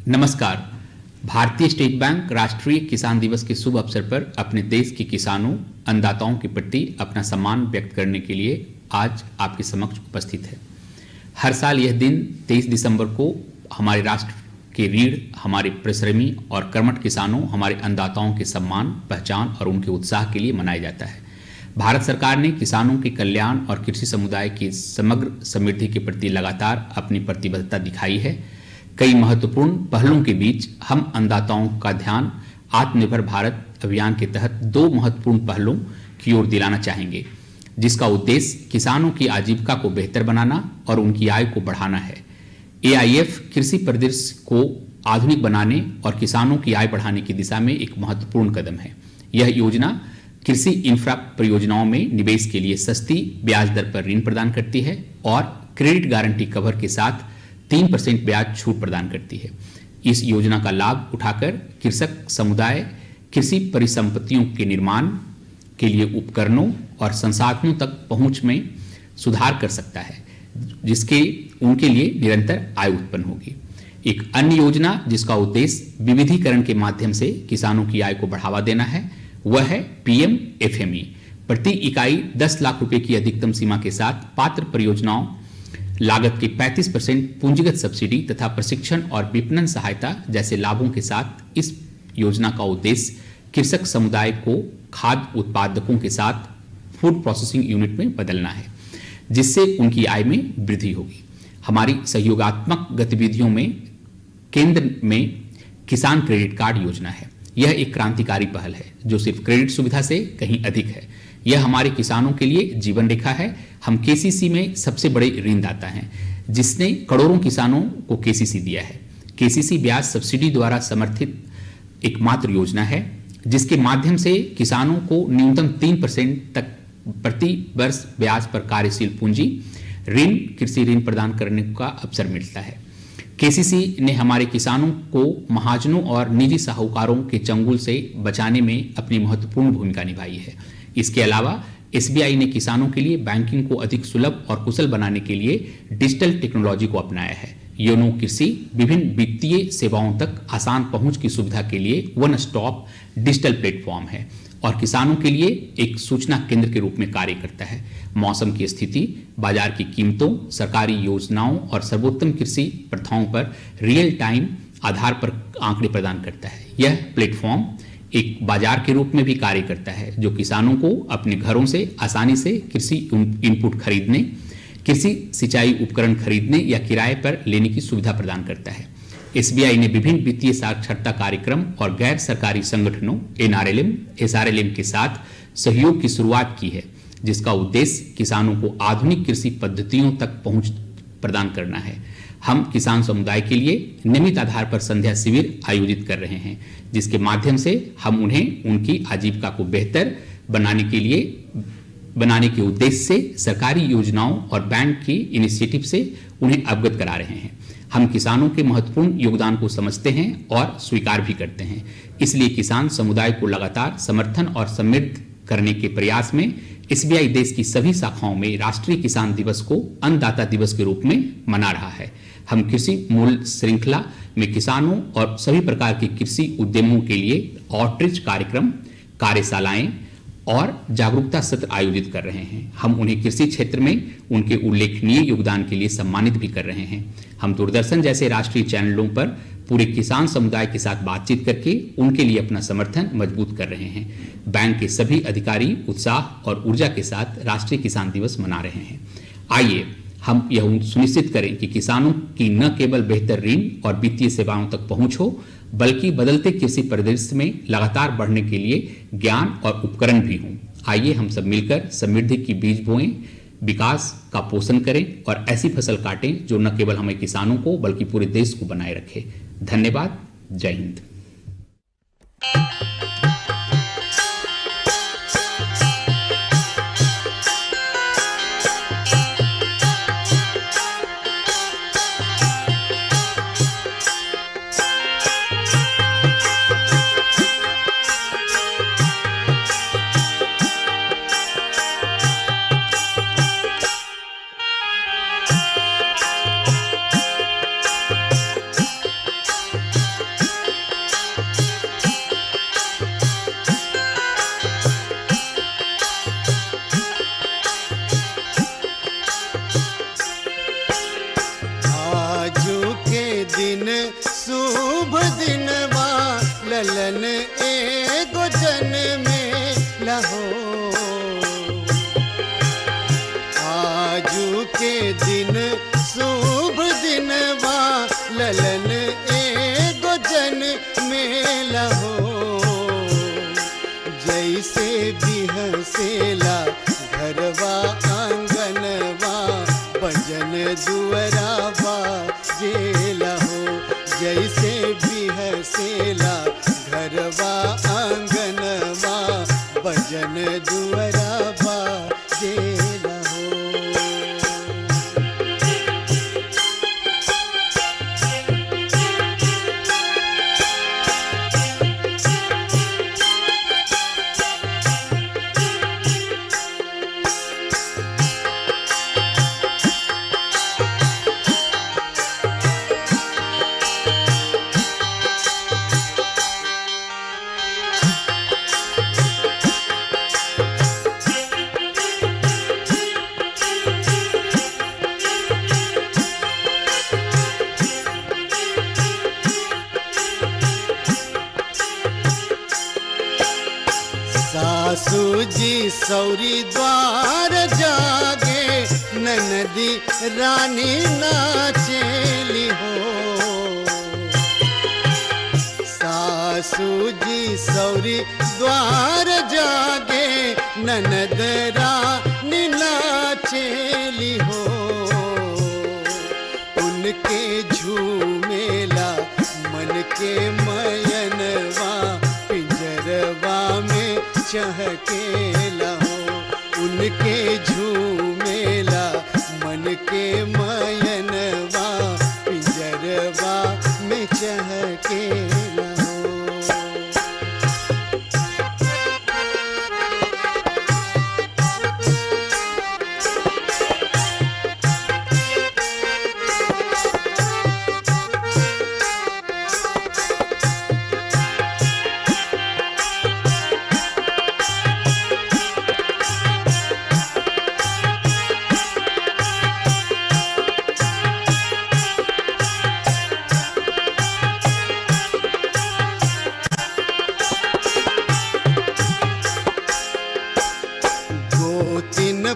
नमस्कार। भारतीय estate bank राष्ट्रीय किसान दिवस के शुभ अवसर पर अपने देश के किसानों, अन्नदाताओं के प्रति अपना सम्मान व्यक्त करने के लिए आज आपके समक्ष उपस्थित है। हर साल यह दिन 23 दिसंबर को हमारे राष्ट्र के रीढ़, हमारे परिश्रमी और कर्मठ किसानों, हमारे अन्नदाताओं के सम्मान, पहचान और उनके उत्साह के लिए मनाया जाता है। भारत सरकार ने किसानों के कल्याण और कृषि समुदाय की समग्र समृद्धि के प्रति लगातार अपनी प्रतिबद्धता दिखाई है। कई महत्वपूर्ण पहलों के बीच हम अन्नदाताओं का ध्यान आत्मनिर्भर भारत अभियान के तहत दो महत्वपूर्ण पहलों की ओर दिलाना चाहेंगे, जिसका उद्देश्य किसानों की आजीविका को बेहतर बनाना और उनकी आय को बढ़ाना है। एआईएफ कृषि परिदृश्य को आधुनिक बनाने और किसानों की आय बढ़ाने की दिशा में एक महत्वपूर्ण कदम है। यह योजना कृषि इंफ्रा परियोजनाओं में निवेश के लिए सस्ती ब्याज दर पर ऋण प्रदान करती है और क्रेडिट गारंटी कवर के साथ 3% ब्याज छूट प्रदान करती है। इस योजना का लाभ उठाकर कृषक समुदाय कृषि परिसंपत्तियों के निर्माण के लिए उपकरणों और संसाधनों तक पहुंच में सुधार कर सकता है, जिसके उनके लिए निरंतर आय उत्पन्न होगी। एक अन्य योजना जिसका उद्देश्य विविधीकरण के माध्यम से किसानों की आय को बढ़ावा देना है, वह है पीएमएफएमई। प्रति इकाई 10 लाख रुपए की अधिकतम सीमा के साथ पात्र परियोजनाओं, लागत की 35% पूंजीगत सब्सिडी तथा प्रशिक्षण और विपणन सहायता जैसे लाभों के साथ इस योजना का उद्देश्य कृषक समुदाय को खाद्य उत्पादकों के साथ फूड प्रोसेसिंग यूनिट में बदलना है, जिससे उनकी आय में वृद्धि होगी। हमारी सहयोगात्मक गतिविधियों में केंद्र में किसान क्रेडिट कार्ड योजना है। यह एक क्रांतिकारी पहल है जो सिर्फ क्रेडिट सुविधा से कहीं अधिक है। यह हमारे किसानों के लिए जीवन रेखा है। हम केसीसी में सबसे बड़े ऋणदाता हैं, जिसने करोड़ों किसानों को केसीसी दिया है। केसीसी ब्याज सब्सिडी द्वारा समर्थित एकमात्र योजना है जिसके माध्यम से किसानों को न्यूनतम 3% तक प्रति वर्ष ब्याज पर कार्यशील पूंजी ऋण, कृषि ऋण प्रदान करने का अवसर मिलता है। केसीसी ने हमारे किसानों को महाजनों और निजी साहूकारों के चंगुल से बचाने में अपनी महत्वपूर्ण भूमिका निभाई है। इसके अलावा एसबीआई ने किसानों के लिए बैंकिंग को अधिक सुलभ और कुशल बनाने के लिए डिजिटल टेक्नोलॉजी को अपनाया है। योनो कृषि विभिन्न वित्तीय सेवाओं तक आसान पहुंच की सुविधा के लिए वन स्टॉप डिजिटल प्लेटफॉर्म है और किसानों के लिए एक सूचना केंद्र के रूप में कार्य करता है। मौसम की स्थिति, बाजार की कीमतों, सरकारी योजनाओं और सर्वोत्तम कृषि प्रथाओं पर रियल टाइम आधार पर आंकड़े प्रदान करता है। यह प्लेटफॉर्म एक बाजार के रूप में भी कार्य करता है जो किसानों को अपने घरों से आसानी से कृषि इनपुट खरीदने, कृषि सिंचाई उपकरण खरीदने या किराए पर लेने की सुविधा प्रदान करता है। एसबीआई ने विभिन्न वित्तीय साक्षरता कार्यक्रम और गैर सरकारी संगठनों एनआरएलएम, एसआरएलएम के साथ सहयोग की शुरुआत की है, जिसका उद्देश्य किसानों को आधुनिक कृषि पद्धतियों तक पहुंच प्रदान करना है। हम किसान समुदाय के लिए नियमित आधार पर संध्या शिविर आयोजित कर रहे हैं, जिसके माध्यम से हम उन्हें उनकी आजीविका को बेहतर बनाने के उद्देश्य से सरकारी योजनाओं और बैंक की इनिशिएटिव से उन्हें अवगत करा रहे हैं। हम किसानों के महत्वपूर्ण योगदान को समझते हैं और स्वीकार भी करते हैं। इसलिए किसान समुदाय को लगातार समर्थन और समृद्ध करने के प्रयास में एसबीआई देश की सभी शाखाओं में राष्ट्रीय किसान दिवस को अन्नदाता दिवस के रूप में मना रहा है। हम कृषि मूल्य श्रृंखला में किसानों और सभी प्रकार के कृषि उद्यमों के लिए आउटरीच कार्यक्रम, कार्यशालाएं और जागरूकता सत्र आयोजित कर रहे हैं। हम उन्हें कृषि क्षेत्र में उनके उल्लेखनीय योगदान के लिए सम्मानित भी कर रहे हैं। हम दूरदर्शन जैसे राष्ट्रीय चैनलों पर पूरे किसान समुदाय के साथ बातचीत करके उनके लिए अपना समर्थन मजबूत कर रहे हैं। बैंक के सभी अधिकारी उत्साह और ऊर्जा के साथ राष्ट्रीय किसान दिवस मना रहे हैं। आइए हम यह सुनिश्चित करें कि किसानों की न केवल बेहतर ऋण और वित्तीय सेवाओं तक पहुंच हो, बल्कि बदलते कृषि परिदृश्य में लगातार बढ़ने के लिए ज्ञान और उपकरण भी हों। आइए हम सब मिलकर समृद्धि की बीज बोएं, विकास का पोषण करें और ऐसी फसल काटें जो न केवल हमें किसानों को बल्कि पूरे देश को बनाए रखे। धन्यवाद। जय हिंद। दिन शुभ दिनवा ललन एगो जन्मे लहो। आजू के दिन शुभ दिनवा ललन एगो जन्मे लहो। जैसे बिहसेला घरवा आंगनवा भजन दुअरावा जेला हो। जैसे बिहसेला घरवा आंगनवा भजन दुअरावा जेला हो। सासू जी सौरी द्वार जागे ननदी रानी नाचेली हो। सासू जी सौरी द्वार जागे ननद रानी नाचेली हो। उनके झूमेला मन के मयनवा पिंजरवा में चहकेला हो। उनके झूमेला मन के मयनवा पिंजरवा में चहकेला हो।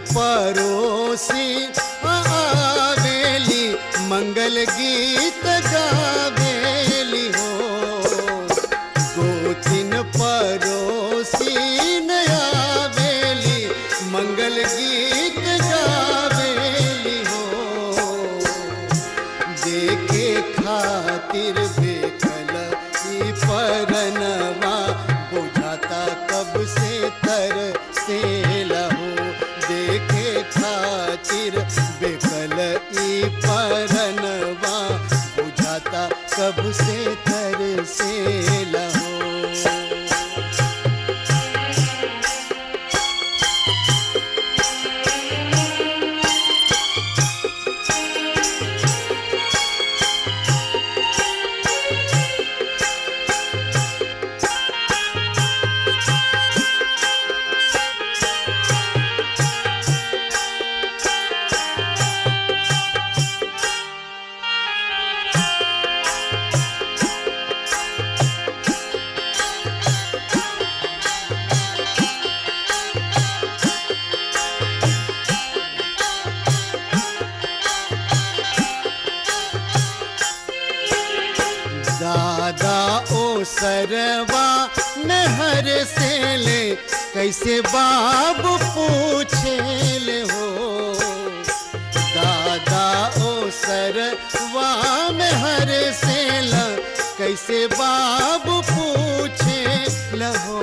परोसी आवेली मंगल गीत गावेली हो। गोतिन परोसी आवेली मंगल गीत गावेली हो। देखे खातिर बेकल ई परनवा बुझाता कब से तरसेला हो। देखे खातिर बेकल ई परनवा बुझाता कब से तरसेला हो। दादा ओ सरवा नहर से ले कैसे बाब पूछे ले हो। दादा ओ सरवा नहर से ले कैसे बाब पूछे लहो।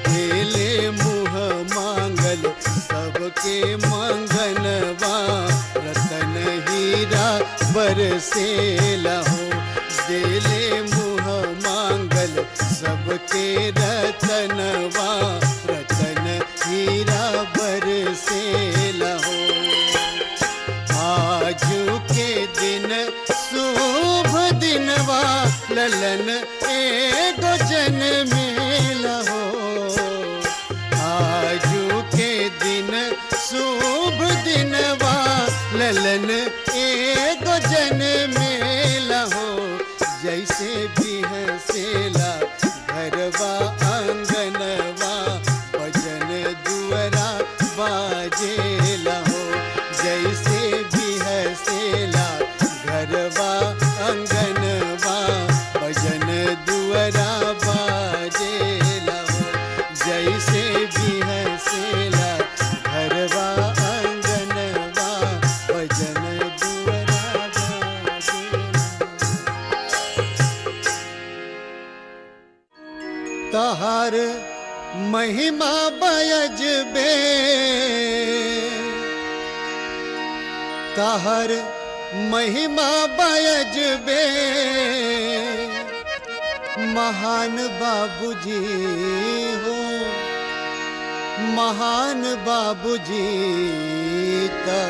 देले मुँह मांगल सबके मंगनवा रतन हीरा बरसेला हो। देले मुँह मांगल सबके रतनवा रतन हीरा बरसेला हो। आजू के दिन शुभ दिनवा ललन एगो जन्मेला हो। आजू के दिन शुभ दिनवा ललन एगो जन मेला हो, जैसे भी हंसेला घरवा आंगनवा, भजन दुअरा बाजेला हो, जैसे भी हंसेला घरवा आंगनवा, भजन दुअरा बाजेला हो, जैसे भी हंसेला घरवा आंगनवा, भजन दुअरा बाजेला। तहार महिमा बयजबे, तहार महिमा बयजबे, महान बाबूजी हो, महान बाबूजी ता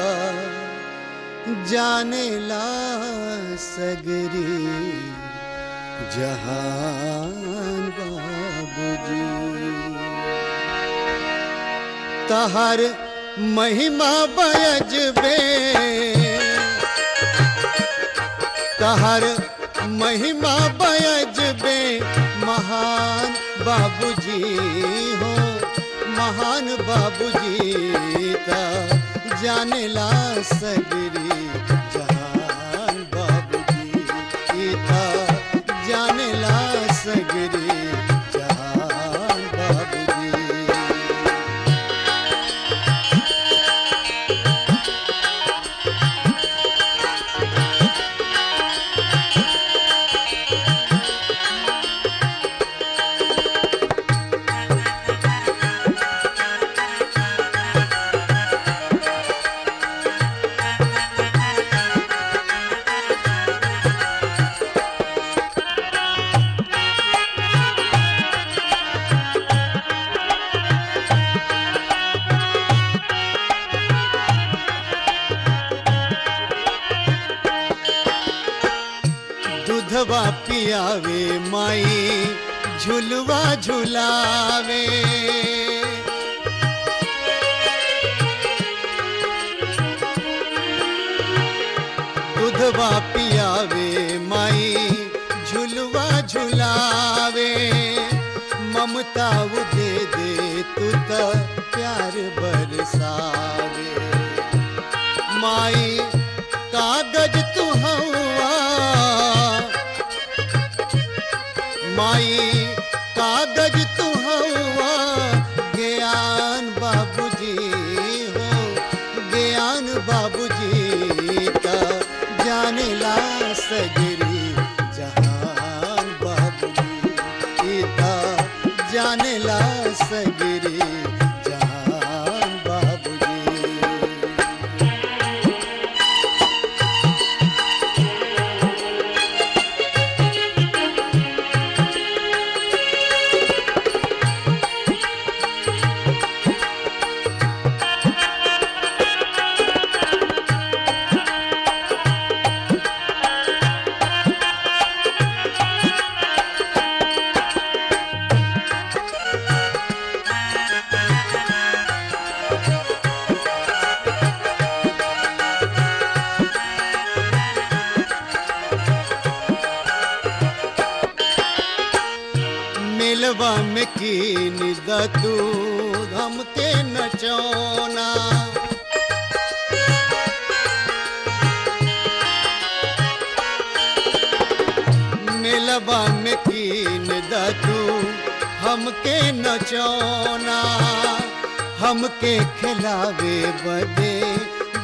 जाने ला सगरी जहान बाबूजी। तहार महिमा बयजबे, तहार महिमा बयजबे, महान बाबूजी हो, महान बाबूजी ता जाने ला सगरी जहान बाबूजी ता जाने ला सगरी जहान बाबूजी। दूधवा पियावे माई झुलवा झुलावे, दूधवा पियावे माई झुलवा झुलावे, ममता दे दे तू त प्यार बरसावे, माई कागज तू हवा, माई कागज तू हवा, ज्ञान बाबूजी हो, ज्ञान बाबूजी ता जाने ला सगरी जहान बाबूजी ता जाने ला सगरी जहान बाबूजी। मेलवा में कीन दू हमके नचौना, मेलवा में कीन दू हमके नचौना, हमके खिलावे बदे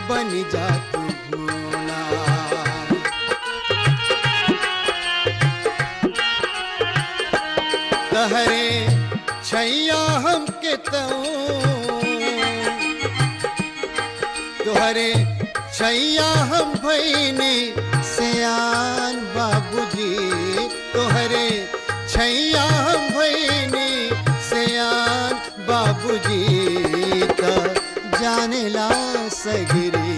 बन जा तू भूना, तहरे छैया हमके तुहरे छैया हम भैनी सियान बाबूजी, तुहरे छैया हम भैनी सियान बाबूजी ता जाने ला सगरी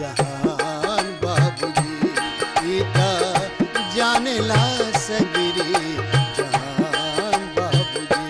जहान बाबूजी ता जाने ला सगरी जहान बाबूजी।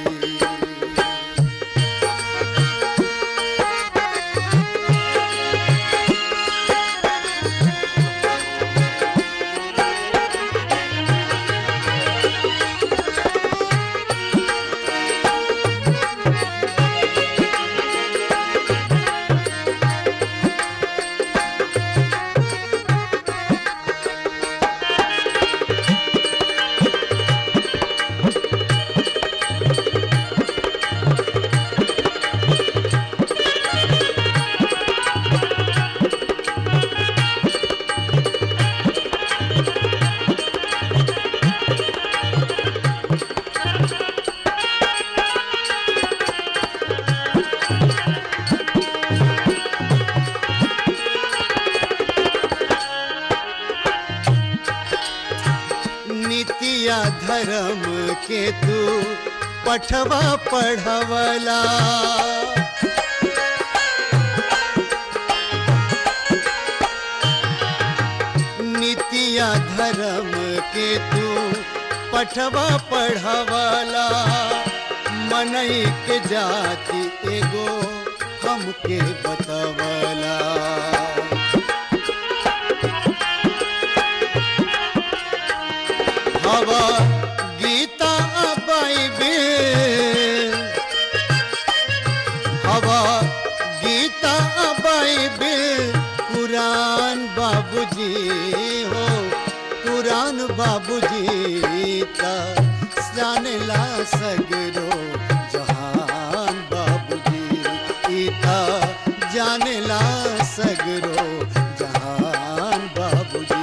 नीतिया धर्म के तू पठवा पढ़वला, नीतिया धर्म के तू पठवा पढ़वला, मनई के जाति एगो हमके बतवला। हवा गीता बाइबिल, हवा गीता बाइबिल, कुरान बाबूजी हो, कुरान बाबूजी ता जानेला सगरो जहान बाबूजी इता जानेला सगरो जहान बाबूजी।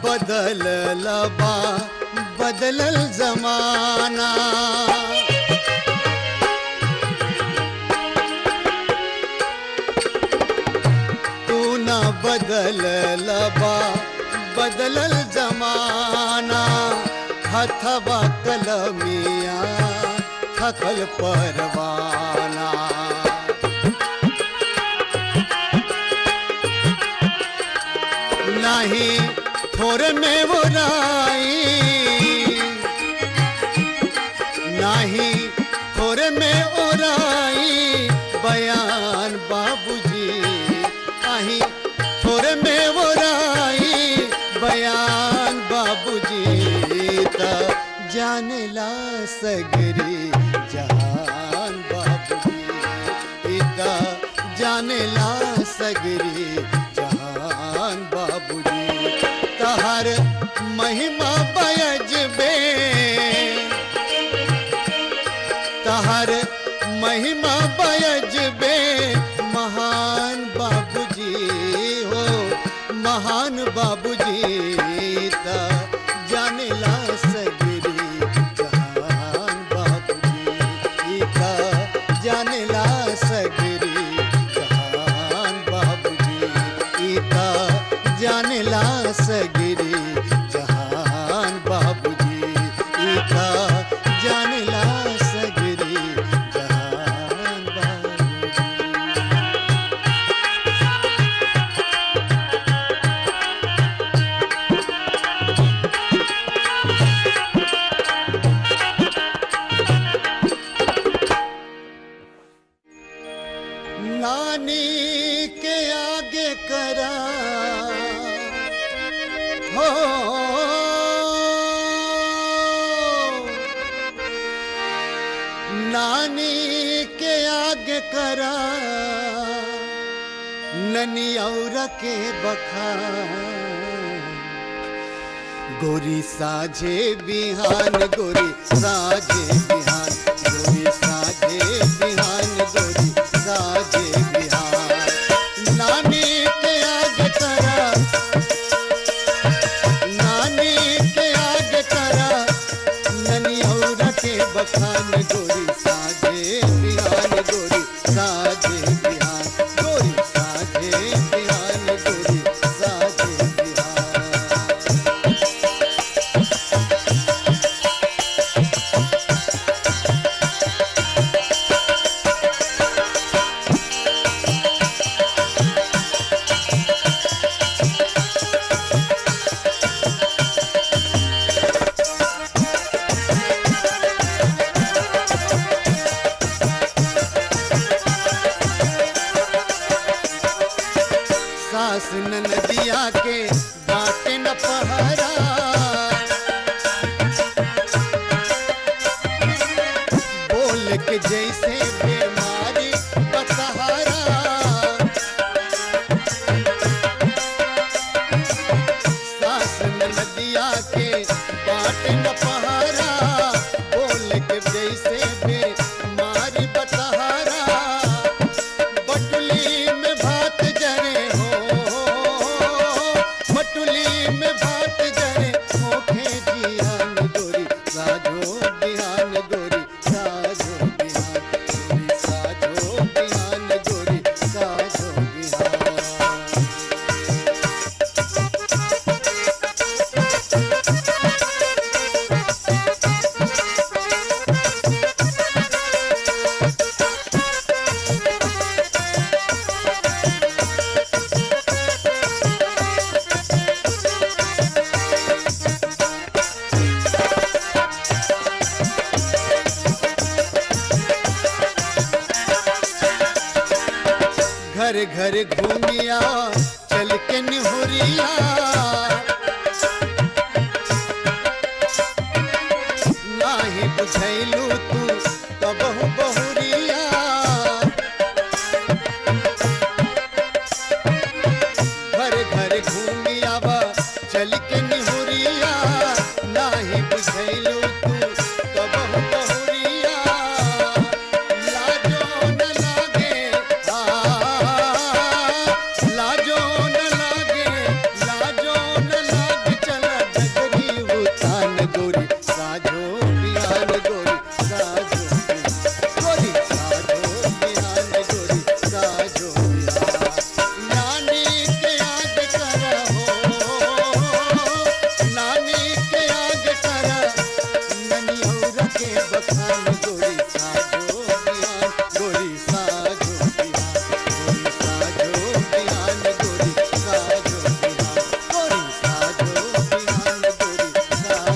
बदलला बा बदलल जमाना, तू ना बदलला बा बदलल जमाना, हथवा कलमिया थकल परवाना। नहीं थोड़े में वो राई, नहीं थोड़े में वो राई, बयान बाबूजी नहीं थोड़े में वो राई, बयान बाबूजी ता जानेला सगरी जहान बाबूजी ता जानेला सगरी जहान बाबूजी। तहर महिमा बयजबे, तहर महिमा बयजबे, महान बाबूजी हो, महान बाबूजी ता जानेला सगरी जहान बाबूजी ता जानेला सगरी जहान बाबूजी ता जानेला सगरी जहान बाबूजी इता जानेला सगरी जहान बाबूजी। नानी के आगे करा हो, नानी के आगे करा, ननी और के बखान, गोरी साझे बिहान, गोरी साझे बिहान, गोरी साझे बिहान, गोरी साझे बिहान। नानी के आगे करा, नानी के आगे करा, ननी और के बखान, गोरी साझे बिहान, गोरी साझे बिहान, गोरी साझे बिहान, गोरी साझे बिहान। के जैसे बीमारी बसहारा, सास नदिया के बाट न पहारा, बोल के जैसे बीमारी बसहारा, बटुली में भात जरे हो, बटुली में भात जरे मोखे जियान गोरी साजो बिहान गोरी साजो बिहान गोरी साजो बिहान गोरी साजो बिहान। घर घर घूमिया चल के निहुरिया, नाही बुझैलू तू कबहू बहुरिया, घर घर घूमिया चल के निहुरिया, नाही बुझैलू तू कबहू बहुरिया, लाजो न लागे लाजो न लागे, लाजो न लागे, चला डगरी उतान गोरी साजो बिहान गोरी साजो गोरी साजो बिहान गोरी साजो बिहान। नानी के याद करहो, नानी के याद कर, ननियौरा के बखान गोरी साजो बिहान गोरी साजो बिहान गोरी साजो बिहान गोरी साजो बिहान गोरी साजो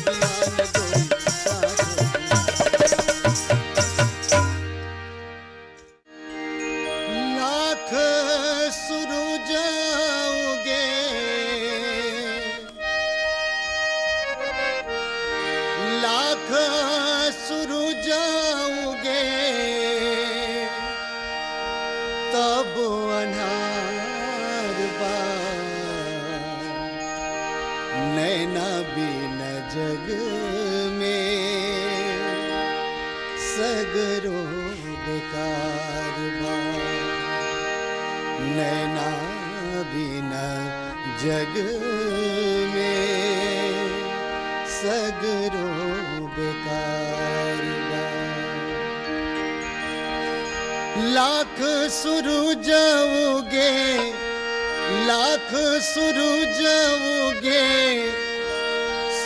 बिहान गोरी साजो बिहान। लाख सुरुज उगे, लाख सुरुज उगे, तब अन्हार बा, नैना बिन जग में सगरो बेकार बा, नैना बिन जग में सगरो बेकार बा। लाख सूरज उगे, लाख सूरज उगे,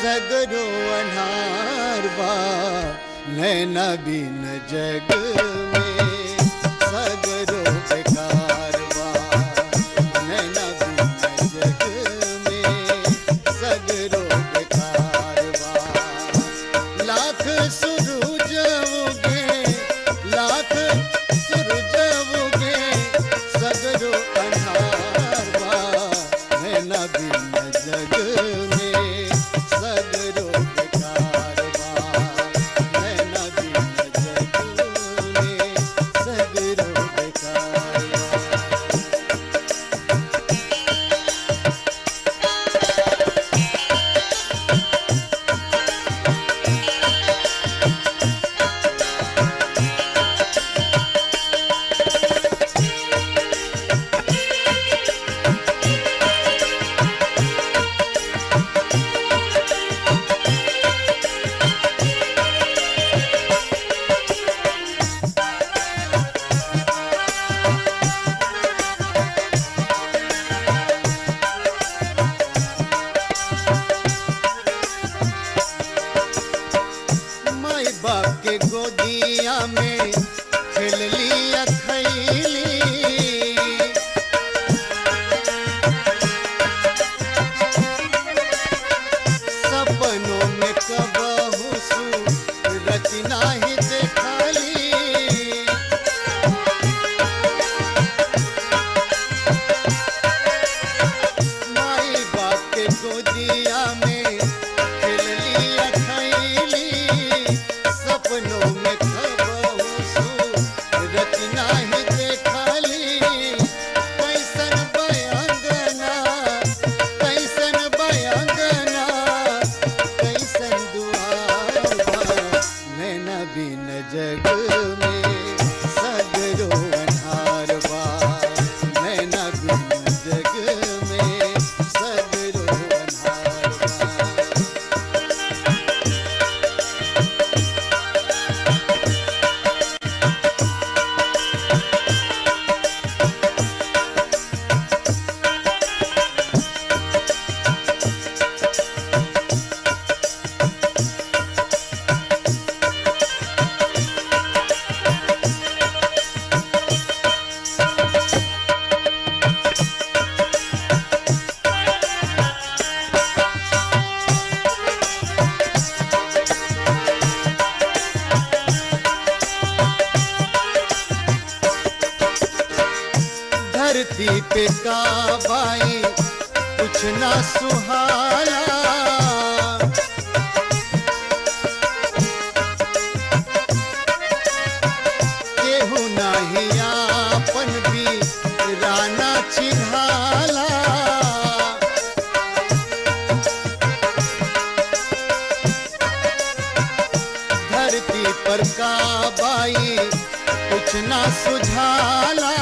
सगरो अन्हार बा, नैना बिन जग में सगरो बेकार बा, नैना बिन जग में सगरो बेकार बा। लाख सूरज उगे, लाख सूरज उगे, सगरो अन्हार बा, नैना बिन जग में सगरो बेकार बा, नैना बिन जग में सगरो बेकार बा। बाप के गोदिया में खेल लिया खैली, सपनों में कबहू सूरत नाही देखली, माई बाप के गोदिया में खेल लिया खैली, पे काबाई कुछ ना सुहाला, केहू नाही आपन भी राना चिन्हाला। धरती पर काबाई कुछ ना सुझाला,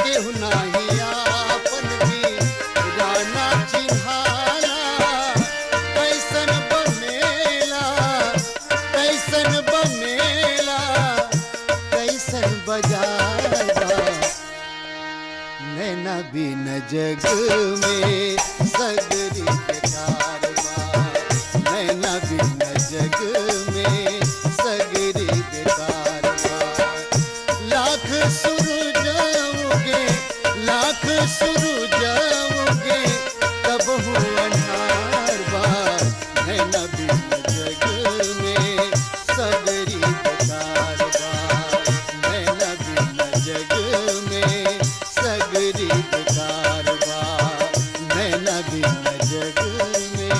केहू नाही आपन भी राना चिन्हाला। कैसन बनेला कैसन बनेला कैसन बजावा, नैना बिन जग में सगरी बेकार बा, नैना बिन जग में सगरी बेकार बा। लाख सूरज उगे लाख सूरज उगे तब हूँ अन्हार बा, नैना बिन जग में सगरी बेकार बा, नैना बिन जग में सगरी बेकार बा, नैना बिन जग में